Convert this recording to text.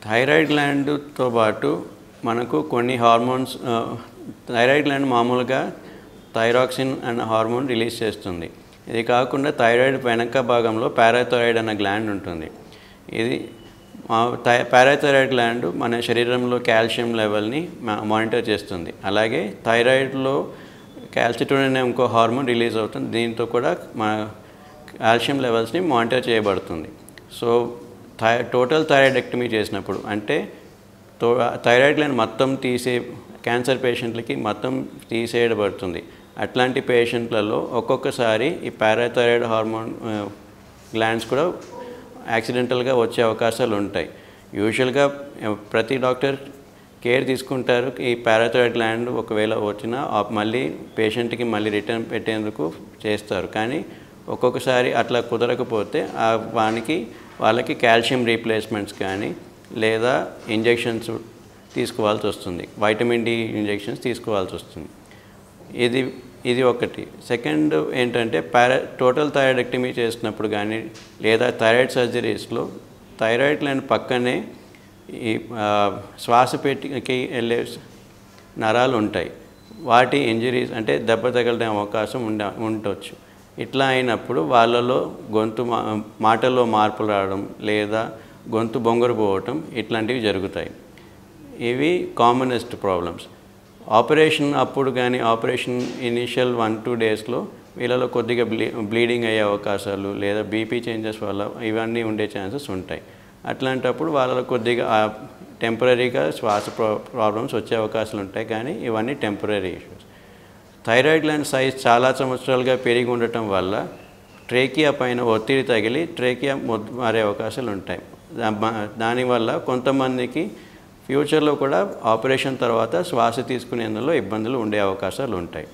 Thyroid గ్లాండ్తో పాటు మనకు కొన్ని హార్మోన్స్ థైరాయిడ్ గ్లాండ్ మామూలుగా థైరాక్సిన్ అనే హార్మోన్ రిలీజ్ చేస్తుంది. ఇది కాకుండా థైరాయిడ్ వెనక భాగంలో పారాథైరాయిడ్ అనే గ్లాండ్ ఉంటుంది. ఇది పారాథైరాయిడ్ గ్లాండ్ మన శరీరంలో కాల్షియం లెవెల్ని మానిటర్ చేస్తుంది. అలాగే థైరాయిడ్లో క్యాల్సిటోనిన్ అనే ఇంకో హార్మోన్ రిలీజ్ అవుతుంది. దీంతో కూడా మన కాల్షియం లెవెల్స్ని మానిటర్ చేయబడుతుంది. సో టోటల్ థైరాయిడెక్టమీ చేసినప్పుడు అంటే థైరాయిడ్ గ్లాండ్ మొత్తం క్యాన్సర్ పేషెంట్లకి మొత్తం తీసేయబడుతుంది. అట్లాంటి పేషెంట్లలో ఒక్కొక్కసారి ఈ పారాథైరాయిడ్ హార్మోన్ గ్లాండ్స్ కూడా యాక్సిడెంటల్గా వచ్చే అవకాశాలు ఉంటాయి. యూజువల్గా ప్రతి డాక్టర్ కేర్ తీసుకుంటారు. ఈ పారాథైరాయిడ్ గ్లాండ్ ఒకవేళ వచ్చినా మళ్ళీ పేషెంట్కి మళ్ళీ రిటర్న్ పెట్టేందుకు చేస్తారు. కానీ ఒక్కొక్కసారి అట్లా కుదరకపోతే వాళ్ళకి కాల్షియం రీప్లేస్మెంట్స్ కానీ లేదా ఇంజెక్షన్స్ తీసుకోవాల్సి వస్తుంది. వైటమిన్ డి ఇంజెక్షన్స్ తీసుకోవాల్సి వస్తుంది. ఇది ఒకటి. సెకండ్ ఏంటంటే టోటల్ థైరాయిడెక్టమీ చేసినప్పుడు కానీ లేదా థైరాయిడ్ సర్జరీస్లో థైరాయిడ్ గ్లాండ్ పక్కనే ఈ శ్వాసపేటికి వెళ్ళే నరాలు ఉంటాయి. వాటి ఇంజరీస్ అంటే దెబ్బ తగలడం అవకాశం ఉండవచ్చు. ఇట్లా అయినప్పుడు వాళ్ళలో మాటల్లో మార్పులు రావడం లేదా గొంతు బొంగరు పోవటం ఇట్లాంటివి జరుగుతాయి. ఇవి కామనెస్ట్ ప్రాబ్లమ్స్. ఆపరేషన్ అప్పుడు కానీ ఆపరేషన్ ఇనిషియల్ 1-2 డేస్లో వీళ్ళలో కొద్దిగా బ్లీడింగ్ అయ్యే అవకాశాలు లేదా బీపీ చేంజెస్ వల్ల ఇవన్నీ ఉండే ఛాన్సెస్ ఉంటాయి. అట్లాంటప్పుడు వాళ్ళలో కొద్దిగా టెంపరీగా శ్వాస ప్రాబ్లమ్స్ వచ్చే అవకాశాలు ఉంటాయి. కానీ ఇవన్నీ temporary issues. Thyroid gland size చాలా సంవత్సరాలుగా పెరిగి ఉండటం వల్ల ట్రేకియా పైన ఒత్తిడి తగిలి ట్రేకియా మారే అవకాశాలు ఉంటాయి. దానివల్ల కొంతమందికి ఫ్యూచర్లో కూడా ఆపరేషన్ తర్వాత శ్వాస తీసుకునేందులో ఇబ్బందులు ఉండే అవకాశాలు ఉంటాయి.